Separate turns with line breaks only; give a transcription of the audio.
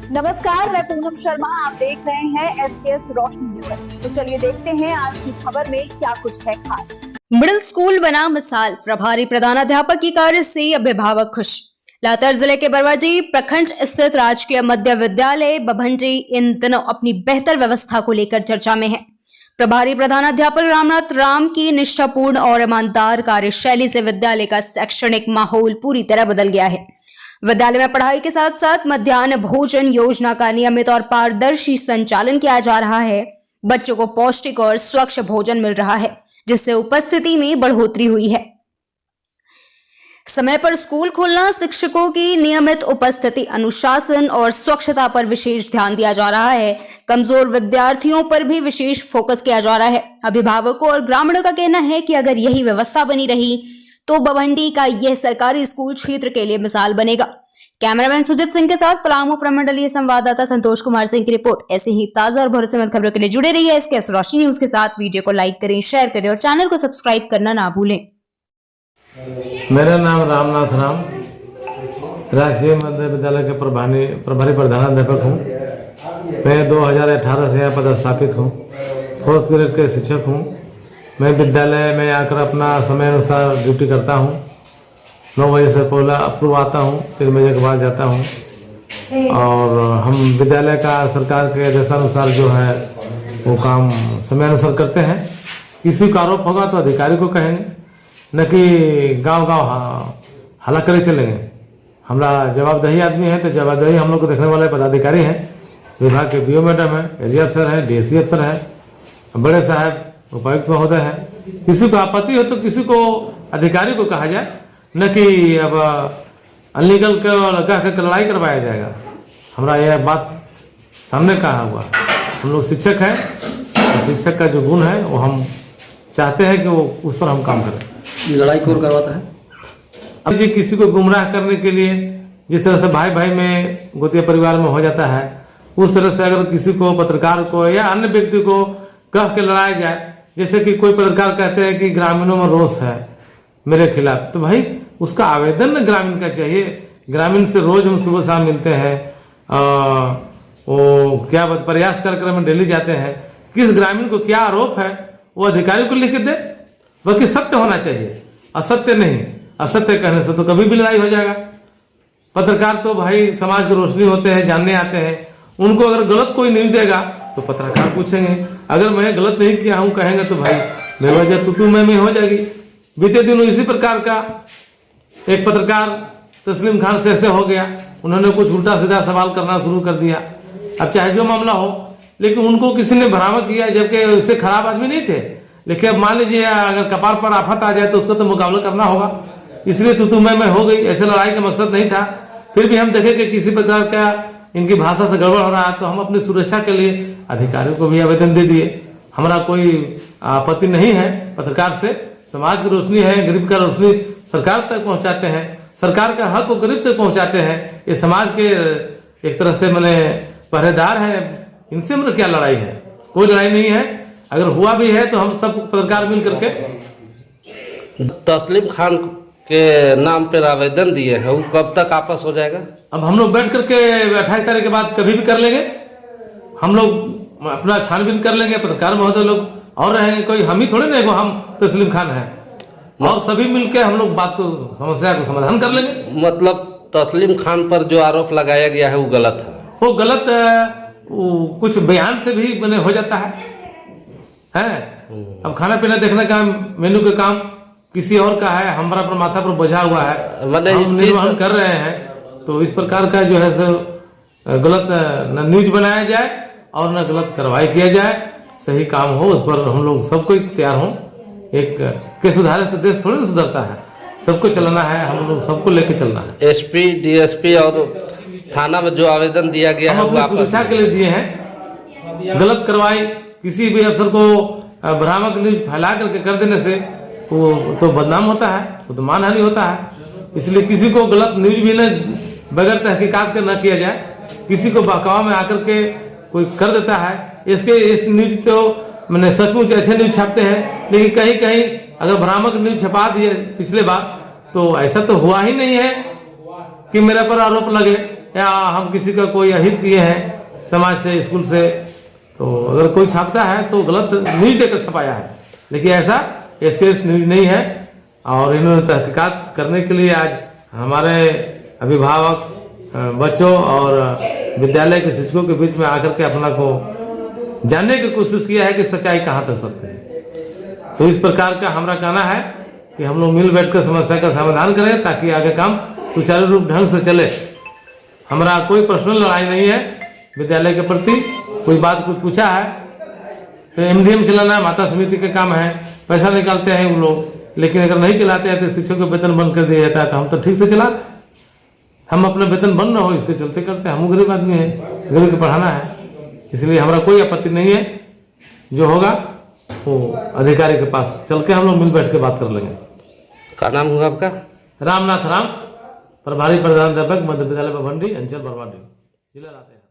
नमस्कार, मैं पूनम शर्मा। आप देख रहे हैं एसकेएस रोशनी न्यूज। तो चलिए देखते हैं आज की खबर में क्या कुछ है खास।
मिडिल स्कूल बना मिसाल, प्रभारी प्रधानाध्यापक की कार्य से अभिभावक खुश। लातेहार जिले के बरवाजी प्रखंड स्थित राजकीय मध्य विद्यालय बभंडी इन दिनों अपनी बेहतर व्यवस्था को लेकर चर्चा में है। प्रभारी प्रधानाध्यापक रामनाथ राम की निष्ठापूर्ण और ईमानदार कार्यशैली से विद्यालय का शैक्षणिक माहौल पूरी तरह बदल गया है। विद्यालय में पढ़ाई के साथ साथ मध्याह्न भोजन योजना का नियमित और पारदर्शी संचालन किया जा रहा है। बच्चों को पौष्टिक और स्वच्छ भोजन मिल रहा है, जिससे उपस्थिति में बढ़ोतरी हुई है। समय पर स्कूल खोलना, शिक्षकों की नियमित उपस्थिति, अनुशासन और स्वच्छता पर विशेष ध्यान दिया जा रहा है। कमजोर विद्यार्थियों पर भी विशेष फोकस किया जा रहा है। अभिभावकों और ग्रामीणों का कहना है कि अगर यही व्यवस्था बनी रही तो बभंडी का यह सरकारी स्कूल क्षेत्र के लिए मिसाल बनेगा। कैमरामैन सुजीत सिंह के साथ पलामू प्रमंडलीय संवाददाता संतोष कुमार सिंह की रिपोर्ट। ऐसे ही ताजा और भरोसेमंद खबरों के लिए जुड़े रहिए एसकेएस रोशनी न्यूज के साथ। वीडियो को लाइक करें, शेयर करें और चैनल को सब्सक्राइब करना ना भूलें।
मेरा नाम रामनाथ राम, राजकीय मध्य विद्यालय के प्रभारी प्रधानाध्यापक हूँ। मैं 2018 से यहाँ पदस्थापित हूँ। 4th ग्रेड के शिक्षक हूँ। मैं विद्यालय में आकर अपना समय अनुसार ड्यूटी करता हूँ। 9 बजे से पहले अप्रूव आता हूँ, 3 बजे के बाद जाता हूँ। और हम विद्यालय का सरकार के आदेशानुसार जो है वो काम समय अनुसार करते हैं। किसी का आरोप होगा तो अधिकारी को कहेंगे, न कि गांव-गांव हल्ला करे चलेंगे। हमारा जवाबदेही आदमी है तो जवाबदेही हम लोग को देखने वाले पदाधिकारी हैं। विभाग के बीओ मैडम है, एरिया अफसर है, डीएससी अफसर है, बड़े साहब उपायुक्त महोदय है। किसी को आपत्ति हो तो किसी को अधिकारी को कहा जाए, न कि अब अनलीगल का लड़ाई करवाया जाएगा। हमारा यह बात सामने कहा हुआ। हम लोग शिक्षक हैं, शिक्षक का जो गुण है वो हम चाहते हैं कि वो उस पर हम काम करें।
लड़ाई कौन करवाता है?
अब ये किसी को गुमराह करने के लिए, जिस तरह से भाई भाई में गोतिया परिवार में हो जाता है, उस तरह से अगर किसी को, पत्रकार को या अन्य व्यक्ति को कह के लड़ाया जाए, जैसे कि कोई पत्रकार कहते हैं कि ग्रामीणों में रोष है मेरे खिलाफ, तो भाई उसका आवेदन ग्रामीण का चाहिए। ग्रामीण से रोज हम सुबह शाम मिलते हैं। वो क्या प्रयास कार्यक्रम में डेली जाते हैं। किस ग्रामीण को क्या आरोप है वो अधिकारी को लिख दे, बल्कि सत्य होना चाहिए, असत्य नहीं। असत्य कहने से तो कभी भी लड़ाई हो जाएगा। पत्रकार तो भाई समाज की रोशनी होते हैं, जानने आते हैं। उनको अगर गलत कोई न्यूज देगा तो पत्रकार पूछेंगे, अगर मैं गलत नहीं किया हूं कहेंगे तो भाई बेवजह तू मैं हो जाएगी। बीते दिनों इसी प्रकार का एक पत्रकार तस्लीम खान से ऐसे हो गया। उन्होंने कुछ उल्टा सीधा सवाल करना शुरू कर दिया। अब चाहे जो मामला हो, लेकिन उनको किसी ने बरामद किया, जबकि उससे खराब आदमी नहीं थे। लेकिन अब मान लीजिए अगर कपार पर आफत आ जाए तो उसका तो मुकाबला करना होगा। इसलिए तू मैं हो गई। ऐसे लड़ाई का मकसद नहीं था। फिर भी हम देखे कि किसी प्रकार का इनकी भाषा से गड़बड़ हो रहा है, तो हम अपनी सुरक्षा के लिए अधिकारियों को भी आवेदन दे दिए। हमारा कोई आपत्ति नहीं है। पत्रकार से समाज की रोशनी है, गरीब का रोशनी सरकार तक पहुंचाते हैं, सरकार का हक को गरीब तक पहुंचाते हैं। ये समाज के एक तरह से मैंने पहरेदार है। इनसे मतलब क्या लड़ाई है? कोई लड़ाई नहीं है। अगर हुआ भी है तो हम सब पत्रकार मिल करके
तस्लीम खान के नाम पर आवेदन दिए हैं, वो कब तक वापस हो जाएगा?
अब हम लोग बैठ करके 28 तारीख के बाद कभी भी कर लेंगे। हम लोग अपना छानबीन कर लेंगे। पत्रकार महोदय लोग और रहेंगे, कोई हम ही थोड़े ना, हम तस्लीम खान है। और सभी मिलकर हम लोग बात को, समस्या को समाधान कर लेंगे।
मतलब तस्लीम खान पर जो आरोप लगाया गया है वो गलत है?
वो गलत कुछ बयान से भी बने हो जाता है। अब खाना पीना देखने का, मेनू का काम किसी और का है, हमारा पर माथा पर बोझा हुआ है, हम निर्वहन कर रहे हैं। तो इस प्रकार का जो है सो गलत न न्यूज बनाया जाए और न गलत कार्रवाई किया जाए। सही काम हो, उस पर हम लोग सब कोई तैयार हों। एक के सुधारे से देश थोड़ी ना सुधरता है। सबको चलना है, हम लोग सबको लेके चलना है।
एसपी, डीएसपी और थाना में जो आवेदन दिया गया है वो
सुरक्षा के लिए दिए हैं। गलत कार्रवाई किसी भी अफसर को भ्रामक न्यूज फैला करके कर देने से वो तो बदनाम होता है, वो तो मानहानि होता है। इसलिए किसी को गलत न्यूज भी न बगैर तहकीकात के न किया जाए। किसी को बहकावा में आकर के कोई कर देता है। इस न्यूज तो मैंने सचमुच अच्छे न्यूज छापते हैं, लेकिन कहीं कहीं अगर भ्रामक न्यूज छपा दिए पिछले बार, तो ऐसा तो हुआ ही नहीं है कि मेरे पर आरोप लगे। या हम किसी का कोई अहित किए हैं समाज से, स्कूल से, तो अगर कोई छापता है तो गलत न्यूज देकर छपाया है, लेकिन ऐसा एसकेएस न्यूज नहीं है। और इन्होंने तहकीकात करने के लिए आज हमारे अभिभावक, बच्चों और विद्यालय के शिक्षकों के बीच में आकर के अपना को जानने की कोशिश किया है कि सच्चाई कहाँ तक सत्य है। तो इस प्रकार का हमारा कहना है कि हम लोग मिल बैठकर समस्या का समाधान करें ताकि आगे काम सुचारू रूप ढंग से चले। हमारा कोई पर्सनल लड़ाई नहीं है विद्यालय के प्रति। कोई बात कोई पूछा है तो एमडीएम चलाना माता समिति का काम है, पैसा निकालते हैं वो लोग, लेकिन अगर नहीं चलाते हैं तो शिक्षकों का वेतन बंद कर दिया जाता है। तो हम तो ठीक से चला, हम अपना वेतन बंद ना हो इसके चलते करते हैं। हम गरीब आदमी है, गरीब को पढ़ाना है, इसलिए हमारा कोई आपत्ति नहीं है। जो होगा वो अधिकारी के पास चल के हम लोग मिल बैठ के बात कर लेंगे।
क्या नाम हुआ आपका?
रामनाथ राम, प्रभारी प्रधानाध्यापक मध्य विद्यालय बभंडी, अंचल बरवाडी, जिला रातेर।